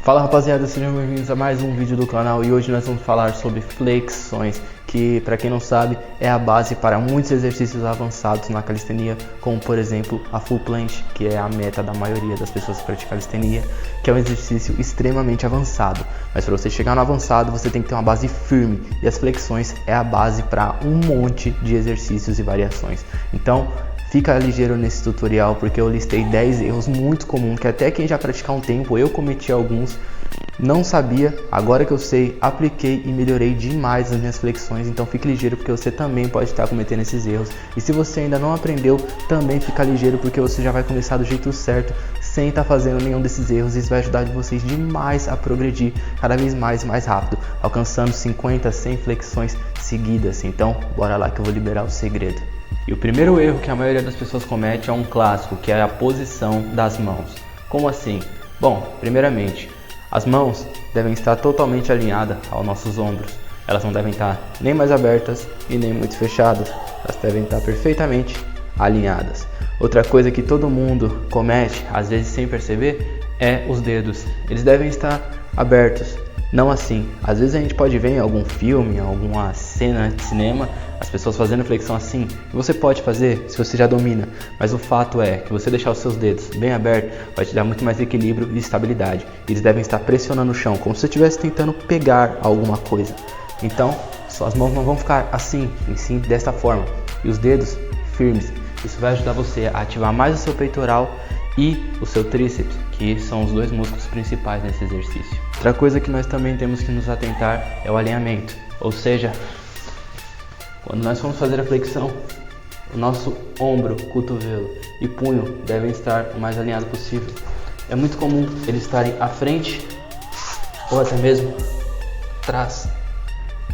Fala rapaziada, sejam bem-vindos a mais um vídeo do canal e hoje nós vamos falar sobre flexões, que para quem não sabe é a base para muitos exercícios avançados na calistenia, como por exemplo a full planche, que é a meta da maioria das pessoas que praticam calistenia, que é um exercício extremamente avançado, mas para você chegar no avançado você tem que ter uma base firme e as flexões é a base para um monte de exercícios e variações. Então fica ligeiro nesse tutorial porque eu listei 10 erros muito comuns que até quem já pratica há um tempo, eu cometi alguns, não sabia, agora que eu sei, apliquei e melhorei demais as minhas flexões, então fique ligeiro porque você também pode estar cometendo esses erros. E se você ainda não aprendeu, também fica ligeiro porque você já vai começar do jeito certo, sem estar fazendo nenhum desses erros. Isso vai ajudar vocês demais a progredir cada vez mais e mais rápido, alcançando 50, 100 flexões seguidas. Então, bora lá que eu vou liberar o segredo. E o primeiro erro que a maioria das pessoas comete é um clássico, que é a posição das mãos. Como assim? Bom, primeiramente, as mãos devem estar totalmente alinhadas aos nossos ombros. Elas não devem estar nem mais abertas e nem muito fechadas. Elas devem estar perfeitamente alinhadas. Outra coisa que todo mundo comete, às vezes sem perceber, é os dedos. Eles devem estar abertos. Não assim. Às vezes a gente pode ver em algum filme, alguma cena de cinema, as pessoas fazendo flexão assim. E você pode fazer se você já domina, mas o fato é que você deixar os seus dedos bem abertos vai te dar muito mais equilíbrio e estabilidade. Eles devem estar pressionando o chão, como se você estivesse tentando pegar alguma coisa. Então, suas mãos não vão ficar assim, e sim desta forma. E os dedos firmes. Isso vai ajudar você a ativar mais o seu peitoral e o seu tríceps, que são os dois músculos principais nesse exercício. Outra coisa que nós também temos que nos atentar é o alinhamento, ou seja, quando nós formos fazer a flexão, o nosso ombro, cotovelo e punho devem estar o mais alinhado possível. É muito comum eles estarem à frente ou até mesmo atrás.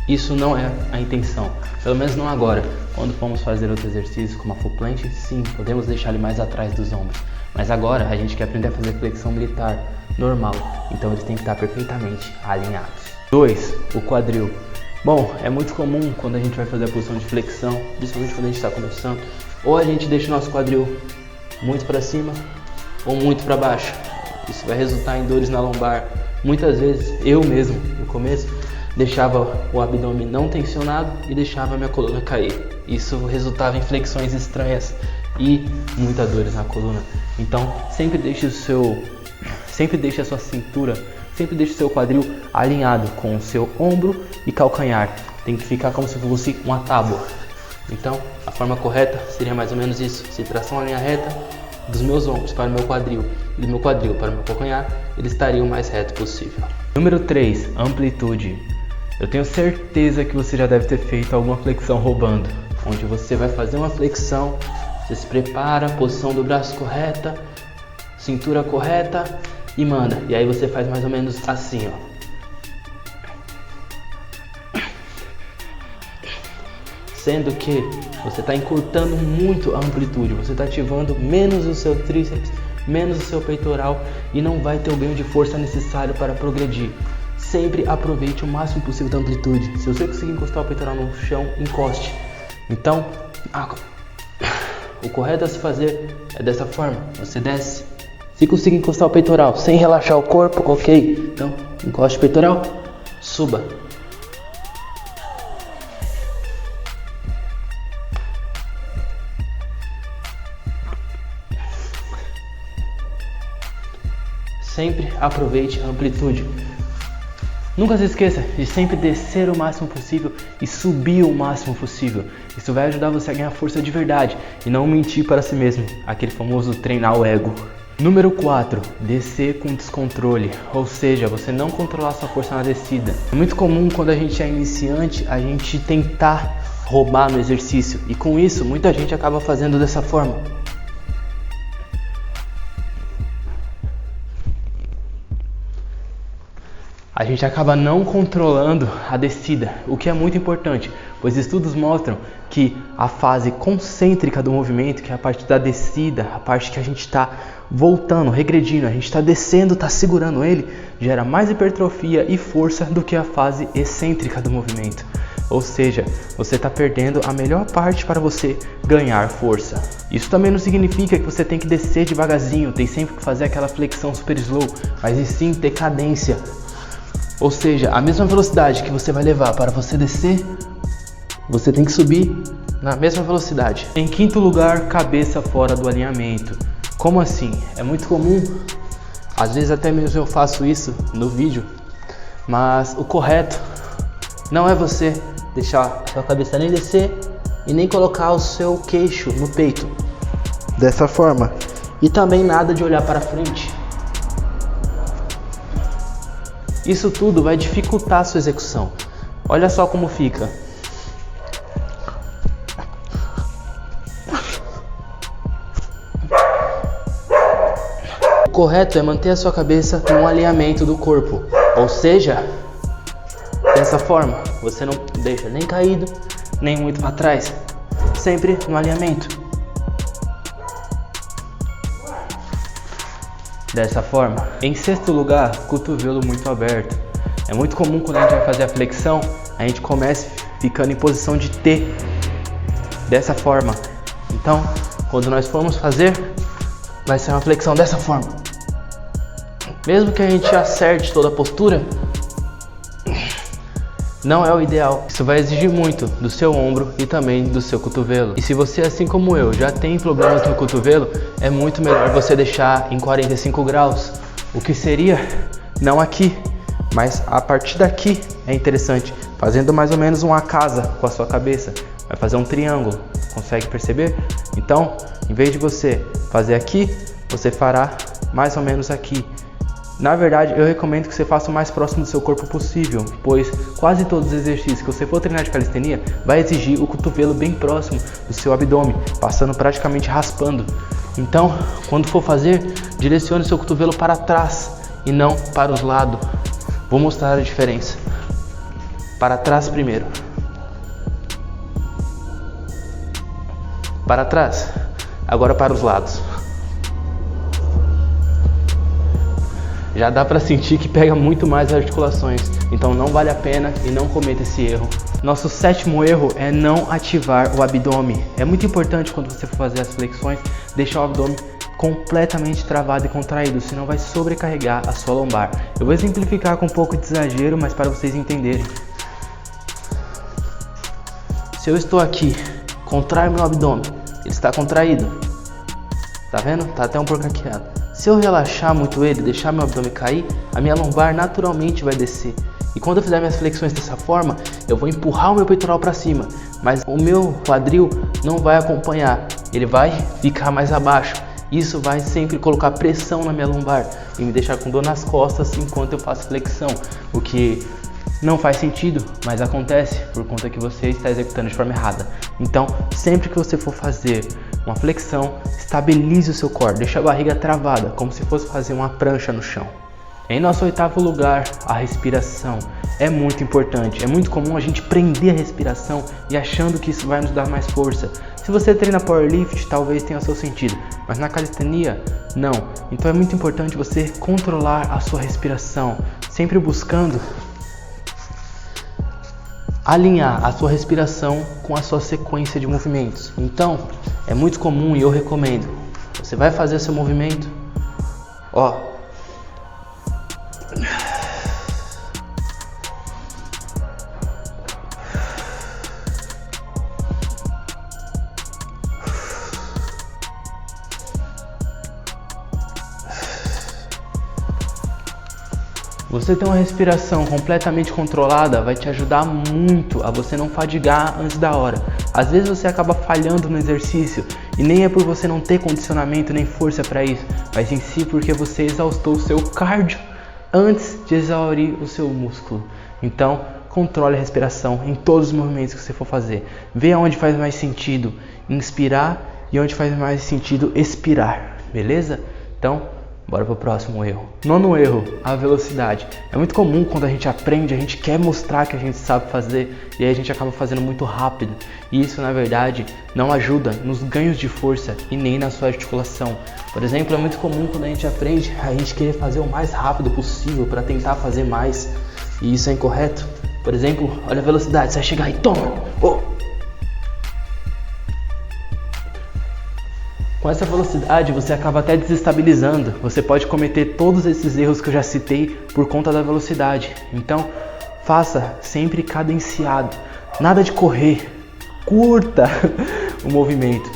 Isso não é a intenção, pelo menos não agora. Quando formos fazer outro exercício como a full planche, sim, podemos deixar ele mais atrás dos ombros. Mas agora a gente quer aprender a fazer flexão militar normal, então eles têm que estar perfeitamente alinhados. 2. O quadril. Bom, é muito comum quando a gente vai fazer a posição de flexão, principalmente quando a gente está começando, ou a gente deixa o nosso quadril muito para cima ou muito para baixo. Isso vai resultar em dores na lombar. Muitas vezes eu mesmo, no começo, deixava o abdômen não tensionado e deixava a minha coluna cair. Isso resultava em flexões estranhas e muitas dores na coluna. Então sempre deixe a sua cintura, sempre deixe o seu quadril alinhado com o seu ombro e calcanhar. Tem que ficar como se fosse uma tábua. Então a forma correta seria mais ou menos isso. Se traçar uma linha reta dos meus ombros para o meu quadril e do meu quadril para o meu calcanhar, eles estariam o mais reto possível. Número 3. Amplitude. Eu tenho certeza que você já deve ter feito alguma flexão roubando, onde você vai fazer uma flexão, você se prepara, posição do braço correta, cintura correta e manda. E aí você faz mais ou menos assim, ó. Sendo que você está encurtando muito a amplitude, você está ativando menos o seu tríceps, menos o seu peitoral e não vai ter o ganho de força necessário para progredir. Sempre aproveite o máximo possível da amplitude. Se você conseguir encostar o peitoral no chão, encoste. Então, o correto a se fazer é dessa forma. Você desce. Se conseguir encostar o peitoral sem relaxar o corpo, ok. Então, encoste o peitoral, suba. Sempre aproveite a amplitude. Nunca se esqueça de sempre descer o máximo possível e subir o máximo possível. Isso vai ajudar você a ganhar força de verdade e não mentir para si mesmo, aquele famoso treinar o ego. Número 4. Descer com descontrole, ou seja, você não controlar sua força na descida. É muito comum quando a gente é iniciante, a gente tentar roubar no exercício e com isso muita gente acaba fazendo dessa forma. A gente acaba não controlando a descida, o que é muito importante, pois estudos mostram que a fase concêntrica do movimento, que é a parte da descida, a parte que a gente está voltando, regredindo, a gente está descendo, está segurando ele, gera mais hipertrofia e força do que a fase excêntrica do movimento. Ou seja, você está perdendo a melhor parte para você ganhar força. Isso também não significa que você tem que descer devagarzinho, tem sempre que fazer aquela flexão super slow, mas e sim ter cadência. Ou seja, a mesma velocidade que você vai levar para você descer, você tem que subir na mesma velocidade. Em quinto lugar, cabeça fora do alinhamento. Como assim? É muito comum, às vezes até mesmo eu faço isso no vídeo, mas o correto não é você deixar a sua cabeça nem descer e nem colocar o seu queixo no peito dessa forma, e também nada de olhar para frente. Isso tudo vai dificultar a sua execução. Olha só como fica. O correto é manter a sua cabeça no alinhamento do corpo, ou seja, dessa forma. Você não deixa nem caído, nem muito para trás, sempre no alinhamento. Dessa forma. Em sexto lugar, cotovelo muito aberto. É muito comum quando a gente vai fazer a flexão, a gente começa ficando em posição de T, dessa forma. Então, quando nós formos fazer, vai ser uma flexão dessa forma. Mesmo que a gente acerte toda a postura, não é o ideal. Isso vai exigir muito do seu ombro e também do seu cotovelo. E se você, assim como eu, já tem problemas no cotovelo, é muito melhor você deixar em 45 graus. O que seria, não aqui, mas a partir daqui é interessante. Fazendo mais ou menos uma casa com a sua cabeça. Vai fazer um triângulo, consegue perceber? Então, em vez de você fazer aqui, você fará mais ou menos aqui. Na verdade, eu recomendo que você faça o mais próximo do seu corpo possível, pois quase todos os exercícios que você for treinar de calistenia vai exigir o cotovelo bem próximo do seu abdômen, passando praticamente raspando. Então, quando for fazer, direcione o seu cotovelo para trás e não para os lados. Vou mostrar a diferença. Para trás primeiro. Para trás. Agora para os lados. Já dá para sentir que pega muito mais as articulações, então não vale a pena e não cometa esse erro. Nosso sétimo erro é não ativar o abdômen. É muito importante quando você for fazer as flexões, deixar o abdômen completamente travado e contraído, senão vai sobrecarregar a sua lombar. Eu vou exemplificar com um pouco de exagero, mas para vocês entenderem. Se eu estou aqui, contraio meu abdômen, ele está contraído. Tá vendo? Tá até um pouco arqueado. Se eu relaxar muito ele, deixar meu abdômen cair, a minha lombar naturalmente vai descer. E quando eu fizer minhas flexões dessa forma, eu vou empurrar o meu peitoral para cima, mas o meu quadril não vai acompanhar, ele vai ficar mais abaixo. Isso vai sempre colocar pressão na minha lombar e me deixar com dor nas costas enquanto eu faço flexão, o que não faz sentido, mas acontece por conta que você está executando de forma errada. Então, sempre que você for fazer uma flexão, estabilize o seu core, deixa a barriga travada, como se fosse fazer uma prancha no chão. Em nosso oitavo lugar, a respiração é muito importante. É muito comum a gente prender a respiração e achando que isso vai nos dar mais força. Se você treina powerlift, talvez tenha seu sentido, mas na calistenia, não. Então é muito importante você controlar a sua respiração, sempre buscando alinhar a sua respiração com a sua sequência de movimentos. Então, é muito comum e eu recomendo. Você vai fazer seu movimento, ó. Você ter uma respiração completamente controlada vai te ajudar muito a você não fadigar antes da hora. Às vezes você acaba falhando no exercício e nem é por você não ter condicionamento nem força para isso, mas em si porque você exaustou o seu cardio antes de exaurir o seu músculo. Então, controle a respiração em todos os movimentos que você for fazer. Vê onde faz mais sentido inspirar e onde faz mais sentido expirar, beleza? Então, bora pro próximo erro. Nono erro, a velocidade. É muito comum quando a gente aprende, a gente quer mostrar que a gente sabe fazer e aí a gente acaba fazendo muito rápido. E isso, na verdade, não ajuda nos ganhos de força e nem na sua articulação. Por exemplo, é muito comum quando a gente aprende, a gente querer fazer o mais rápido possível para tentar fazer mais. E isso é incorreto, Por exemplo, olha a velocidade, você vai chegar e toma! Oh. Com essa velocidade você acaba até desestabilizando, você pode cometer todos esses erros que eu já citei por conta da velocidade. Então faça sempre cadenciado, nada de correr, curta o movimento,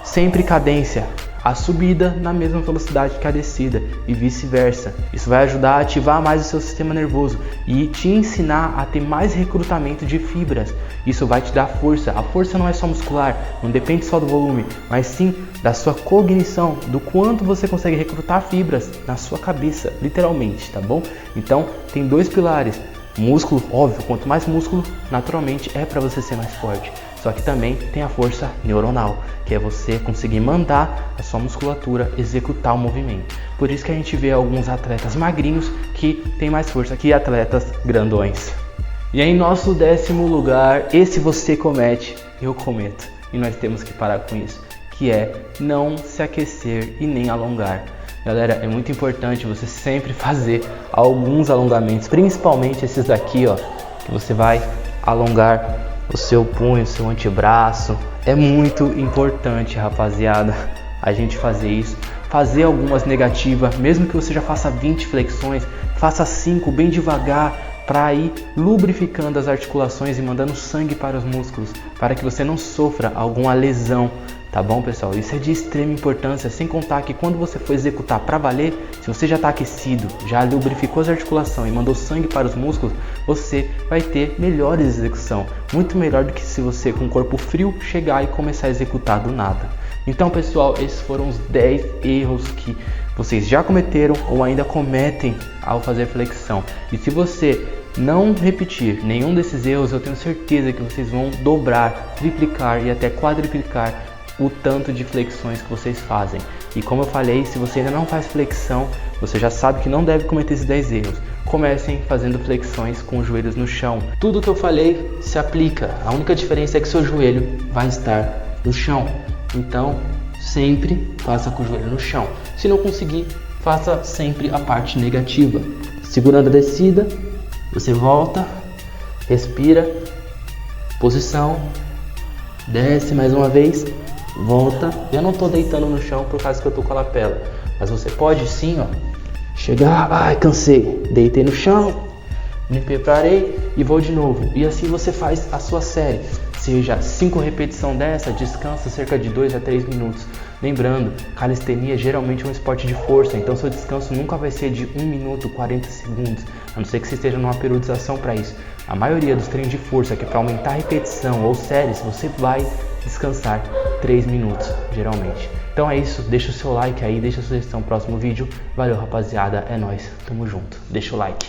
sempre cadência, a subida na mesma velocidade que a descida e vice-versa. Isso vai ajudar a ativar mais o seu sistema nervoso e te ensinar a ter mais recrutamento de fibras. Isso vai te dar força. A força não é só muscular, não depende só do volume, mas sim da sua cognição, do quanto você consegue recrutar fibras na sua cabeça, literalmente, tá bom? Então tem dois pilares. Músculo, óbvio, quanto mais músculo, naturalmente é para você ser mais forte. Só que também tem a força neuronal, que é você conseguir mandar a sua musculatura executar o movimento. Por isso que a gente vê alguns atletas magrinhos que têm mais força que atletas grandões. E em nosso 10º lugar, esse você comete, eu cometo, e nós temos que parar com isso, que é não se aquecer e nem alongar. Galera, é muito importante você sempre fazer alguns alongamentos, principalmente esses daqui, ó, que você vai alongar o seu punho, o seu antebraço. É muito importante, rapaziada, a gente fazer isso, fazer algumas negativas, mesmo que você já faça 20 flexões, faça 5 bem devagar, para ir lubrificando as articulações e mandando sangue para os músculos, para que você não sofra alguma lesão. Tá bom, pessoal? Isso é de extrema importância, sem contar que quando você for executar para valer, se você já está aquecido, já lubrificou as articulações e mandou sangue para os músculos, você vai ter melhores execução, muito melhor do que se você com o corpo frio chegar e começar a executar do nada. Então, pessoal, esses foram os 10 erros que vocês já cometeram ou ainda cometem ao fazer flexão. E se você não repetir nenhum desses erros, eu tenho certeza que vocês vão dobrar, triplicar e até quadriplicar o tanto de flexões que vocês fazem. E como eu falei, se você ainda não faz flexão, você já sabe que não deve cometer esses 10 erros. Comecem fazendo flexões com os joelhos no chão. Tudo que eu falei se aplica, a única diferença é que seu joelho vai estar no chão. Então sempre faça com o joelho no chão. Se não conseguir, faça sempre a parte negativa. Segurando a descida, você volta, respira, posição, desce mais uma vez, volta. Eu não estou deitando no chão por causa que eu estou com a lapela, mas você pode sim, ó, chegar, ai, cansei, deitei no chão, me preparei e vou de novo. E assim você faz a sua série, seja 5 repetições dessa, descansa cerca de 2 a 3 minutos. Lembrando, calistenia geralmente é um esporte de força, então seu descanso nunca vai ser de 1 minuto 40 segundos, a não ser que você esteja numa periodização para isso. A maioria dos treinos de força, que é para aumentar a repetição ou séries, você vai descansar 3 minutos, geralmente. Então é isso, deixa o seu like aí, deixa a sugestão no próximo vídeo. Valeu, rapaziada, é nóis, tamo junto, deixa o like.